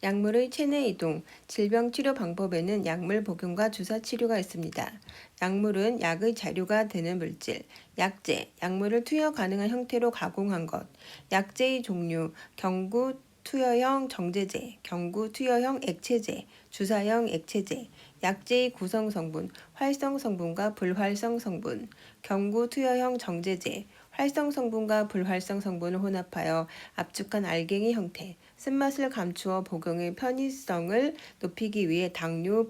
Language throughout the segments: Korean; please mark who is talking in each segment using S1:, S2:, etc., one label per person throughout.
S1: 약물의 체내 이동, 질병 치료 방법에는 약물 복용과 주사 치료가 있습니다. 약물은 약의 자료가 되는 물질, 약제, 약물을 투여 가능한 형태로 가공한 것, 약제의 종류, 경구 투여형 정제제, 경구 투여형 액체제, 주사형 액체제, 약제의 구성 성분, 활성 성분과 불활성 성분, 경구 투여형 정제제, 활성 성분과 불활성 성분을 혼합하여 압축한 알갱이 형태, 쓴맛을 감추어 복용의 편의성을 높이기 위해 당류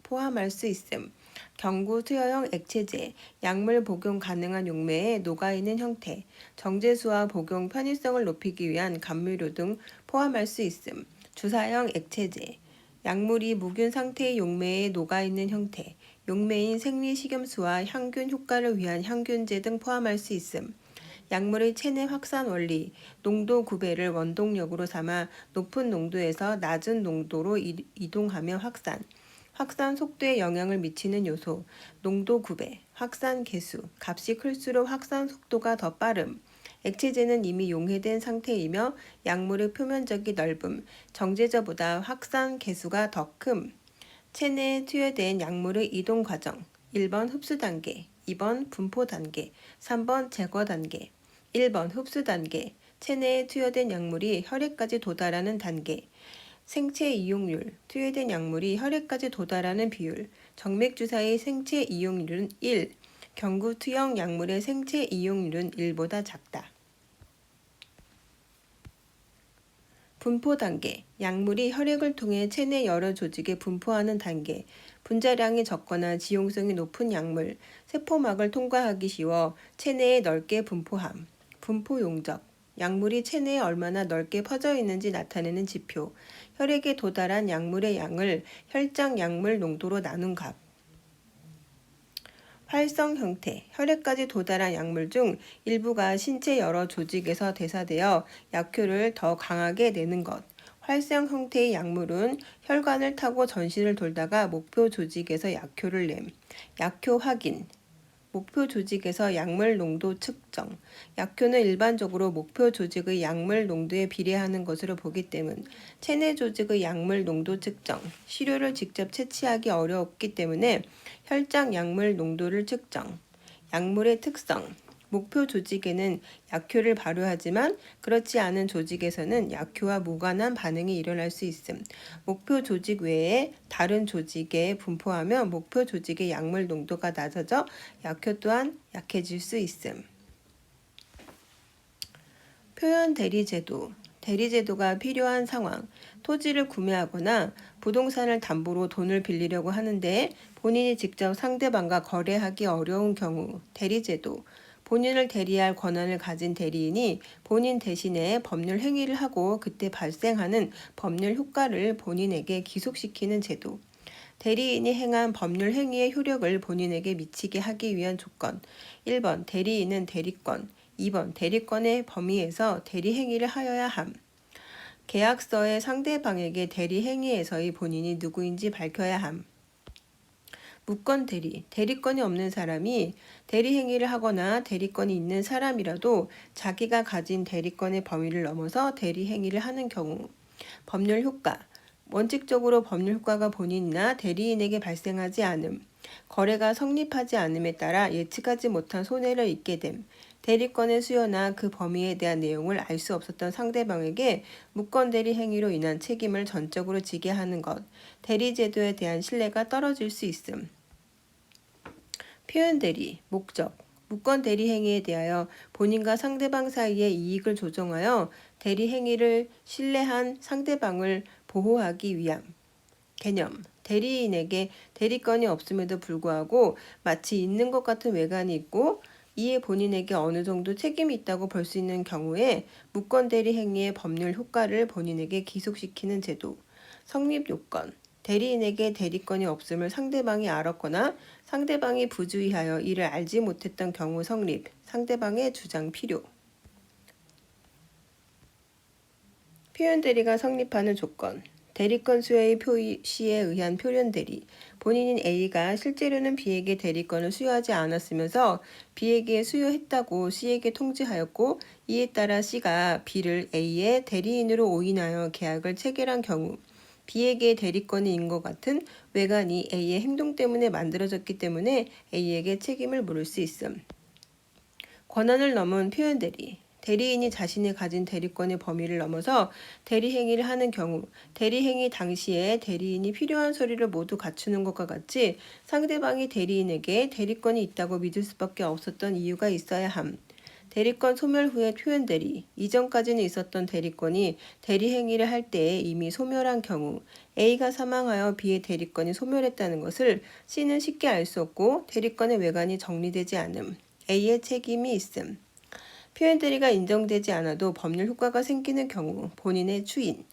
S1: 포함할 수 있음. 경구 투여형 액체제, 약물 복용 가능한 용매에 녹아있는 형태, 정제수와 복용 편의성을 높이기 위한 감미료 등 포함할 수 있음. 주사형 액체제, 약물이 무균 상태의 용매에 녹아있는 형태, 용매인 생리식염수와 향균 효과를 위한 향균제 등 포함할 수 있음. 약물의 체내 확산 원리, 농도 구배를 원동력으로 삼아 높은 농도에서 낮은 농도로 이동하며 확산 속도에 영향을 미치는 요소, 농도 구배, 확산 개수, 값이 클수록 확산 속도가 더 빠름, 액체제는 이미 용해된 상태이며 약물의 표면적이 넓음, 정제제보다 확산 개수가 더 큼, 체내에 투여된 약물의 이동 과정, 1번 흡수 단계, 2번 분포 단계, 3번 제거 단계. 1번 흡수 단계, 체내에 투여된 약물이 혈액까지 도달하는 단계. 생체 이용률, 투여된 약물이 혈액까지 도달하는 비율. 정맥주사의 생체 이용률은 1, 경구 투여 약물의 생체 이용률은 1보다 작다. 분포 단계, 약물이 혈액을 통해 체내 여러 조직에 분포하는 단계. 분자량이 적거나 지용성이 높은 약물, 세포막을 통과하기 쉬워 체내에 넓게 분포함. 분포 용적, 약물이 체내에 얼마나 넓게 퍼져 있는지 나타내는 지표. 혈액에 도달한 약물의 양을 혈장 약물 농도로 나눈 값. 활성 형태, 혈액까지 도달한 약물 중 일부가 신체 여러 조직에서 대사되어 약효를 더 강하게 내는 것. 활성 형태의 약물은 혈관을 타고 전신을 돌다가 목표 조직에서 약효를 냄. 약효 확인, 목표 조직에서 약물 농도 측정. 약효는 일반적으로 목표 조직의 약물 농도에 비례하는 것으로 보기 때문 체내 조직의 약물 농도 측정, 시료를 직접 채취하기 어렵기 때문에 혈장 약물 농도를 측정. 약물의 특성, 목표 조직에는 약효를 발휘하지만 그렇지 않은 조직에서는 약효와 무관한 반응이 일어날 수 있음. 목표 조직 외에 다른 조직에 분포하면 목표 조직의 약물 농도가 낮아져 약효 또한 약해질 수 있음. 표현 대리제도, 대리제도가 필요한 상황, 토지를 구매하거나 부동산을 담보로 돈을 빌리려고 하는데 본인이 직접 상대방과 거래하기 어려운 경우, 대리제도, 본인을 대리할 권한을 가진 대리인이 본인 대신에 법률 행위를 하고 그때 발생하는 법률 효과를 본인에게 기속시키는 제도. 대리인이 행한 법률 행위의 효력을 본인에게 미치게 하기 위한 조건. 1번 대리인은 대리권, 2번 대리권의 범위에서 대리 행위를 하여야 함. 계약서에 상대방에게 대리 행위에서의 본인이 누구인지 밝혀야 함. 무권 대리, 대리권이 없는 사람이 대리 행위를 하거나 대리권이 있는 사람이라도 자기가 가진 대리권의 범위를 넘어서 대리 행위를 하는 경우. 법률 효과, 원칙적으로 법률 효과가 본인이나 대리인에게 발생하지 않음, 거래가 성립하지 않음에 따라 예측하지 못한 손해를 입게 됨, 대리권의 수요나 그 범위에 대한 내용을 알 수 없었던 상대방에게 무권 대리 행위로 인한 책임을 전적으로 지게 하는 것, 대리제도에 대한 신뢰가 떨어질 수 있음. 표현 대리, 목적, 무권 대리 행위에 대하여 본인과 상대방 사이의 이익을 조정하여 대리 행위를 신뢰한 상대방을 보호하기 위함. 개념, 대리인에게 대리권이 없음에도 불구하고 마치 있는 것 같은 외관이 있고 이에 본인에게 어느 정도 책임이 있다고 볼 수 있는 경우에 무권 대리 행위의 법률 효과를 본인에게 기속시키는 제도. 성립 요건, 대리인에게 대리권이 없음을 상대방이 알았거나 상대방이 부주의하여 이를 알지 못했던 경우 성립, 상대방의 주장 필요. 표현 대리가 성립하는 조건. 대리권 수여의 표시에 의한 표현 대리. 본인인 A가 실제로는 B에게 대리권을 수여하지 않았으면서 B에게 수여했다고 C에게 통지하였고, 이에 따라 C가 B를 A의 대리인으로 오인하여 계약을 체결한 경우 B에게 대리권이 있는 것 같은 외관이 A의 행동 때문에 만들어졌기 때문에 A에게 책임을 물을 수 있음. 권한을 넘은 표현 대리. 대리인이 자신이 가진 대리권의 범위를 넘어서 대리행위를 하는 경우 대리행위 당시에 대리인이 필요한 서류를 모두 갖추는 것과 같이 상대방이 대리인에게 대리권이 있다고 믿을 수밖에 없었던 이유가 있어야 함. 대리권 소멸 후의 표현 대리. 이전까지는 있었던 대리권이 대리행위를 할 때에 이미 소멸한 경우 A가 사망하여 B의 대리권이 소멸했다는 것을 C는 쉽게 알 수 없고 대리권의 외관이 정리되지 않음. A의 책임이 있음. 표현 대리가 인정되지 않아도 법률 효과가 생기는 경우 본인의 추인.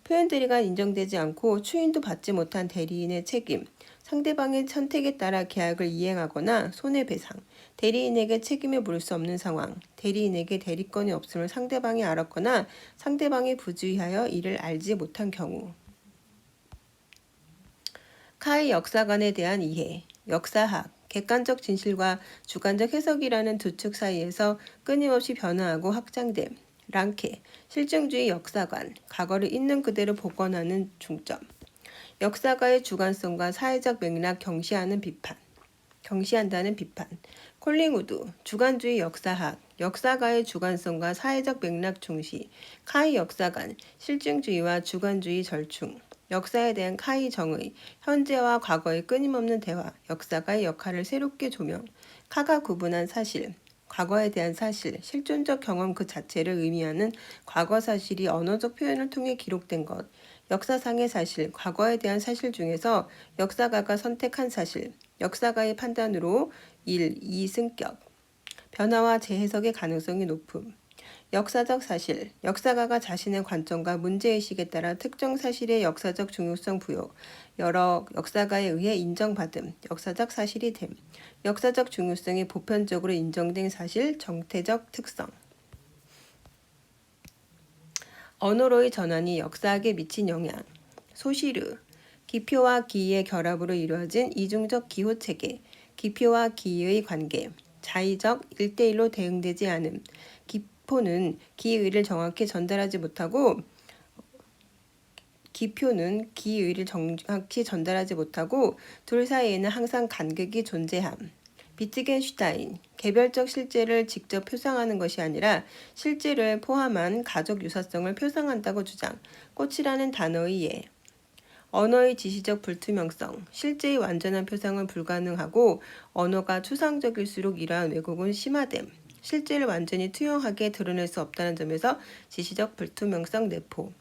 S1: 표현 대리가 인정되지 않고 추인도 받지 못한 대리인의 책임. 상대방의 선택에 따라 계약을 이행하거나 손해배상. 대리인에게 책임을 물을 수 없는 상황. 대리인에게 대리권이 없음을 상대방이 알았거나 상대방이 부주의하여 이를 알지 못한 경우. 카의 역사관에 대한 이해. 역사학. 객관적 진실과 주관적 해석이라는 두 축 사이에서 끊임없이 변화하고 확장됨. 랑케, 실증주의 역사관, 과거를 있는 그대로 복원하는 중점. 역사가의 주관성과 사회적 맥락 경시한다는 비판. 콜링우드, 주관주의 역사학, 역사가의 주관성과 사회적 맥락 중시, 카이 역사관, 실증주의와 주관주의 절충. 역사에 대한 카이 정의, 현재와 과거의 끊임없는 대화, 역사가의 역할을 새롭게 조명, 카가 구분한 사실, 과거에 대한 사실, 실존적 경험 그 자체를 의미하는 과거 사실이 언어적 표현을 통해 기록된 것, 역사상의 사실, 과거에 대한 사실 중에서 역사가가 선택한 사실, 역사가의 판단으로 1. 2. 승격, 변화와 재해석의 가능성이 높음. 역사적 사실, 역사가가 자신의 관점과 문제의식에 따라 특정 사실의 역사적 중요성 부여, 여러 역사가에 의해 인정받음, 역사적 사실이 됨, 역사적 중요성이 보편적으로 인정된 사실, 정태적 특성. 언어로의 전환이 역사학에 미친 영향. 소시르, 기표와 기의 결합으로 이루어진 이중적 기호체계, 기표와 기의 관계, 자의적 1대1로 대응되지 않음. 기표는 기의를 정확히 전달하지 못하고 둘 사이에는 항상 간극이 존재함. 비트겐슈타인, 개별적 실제를 직접 표상하는 것이 아니라 실제를 포함한 가족 유사성을 표상한다고 주장. 꽃이라는 단어의 예. 언어의 지시적 불투명성, 실제의 완전한 표상은 불가능하고 언어가 추상적일수록 이러한 왜곡은 심화됨. 실제를 완전히 투영하게 드러낼 수 없다는 점에서 지시적 불투명성 내포.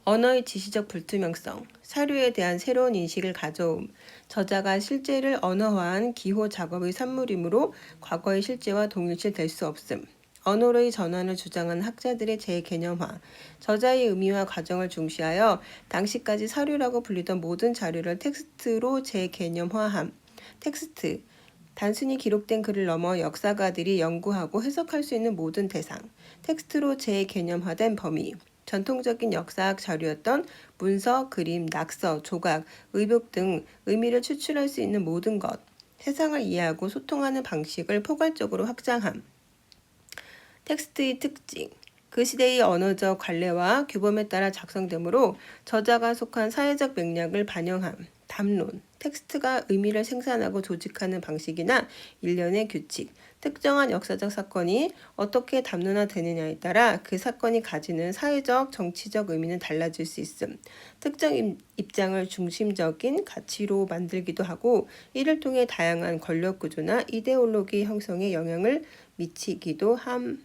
S1: 언어의 지시적 불투명성, 사료에 대한 새로운 인식을 가져옴. 저자가 실제를 언어화한 기호 작업의 산물이므로 과거의 실제와 동일시될 수 없음. 언어로의 전환을 주장하는 학자들의 재개념화, 저자의 의미와 과정을 중시하여 당시까지 사료라고 불리던 모든 자료를 텍스트로 재개념화함. 텍스트, 단순히 기록된 글을 넘어 역사가들이 연구하고 해석할 수 있는 모든 대상, 텍스트로 재개념화된 범위, 전통적인 역사학 자료였던 문서, 그림, 낙서, 조각, 의복 등 의미를 추출할 수 있는 모든 것, 세상을 이해하고 소통하는 방식을 포괄적으로 확장함. 텍스트의 특징, 그 시대의 언어적 관례와 규범에 따라 작성되므로 저자가 속한 사회적 맥락을 반영함. 담론, 텍스트가 의미를 생산하고 조직하는 방식이나 일련의 규칙, 특정한 역사적 사건이 어떻게 담론화되느냐에 따라 그 사건이 가지는 사회적, 정치적 의미는 달라질 수 있음. 특정 입장을 중심적인 가치로 만들기도 하고 이를 통해 다양한 권력 구조나 이데올로기 형성에 영향을 미치기도 함.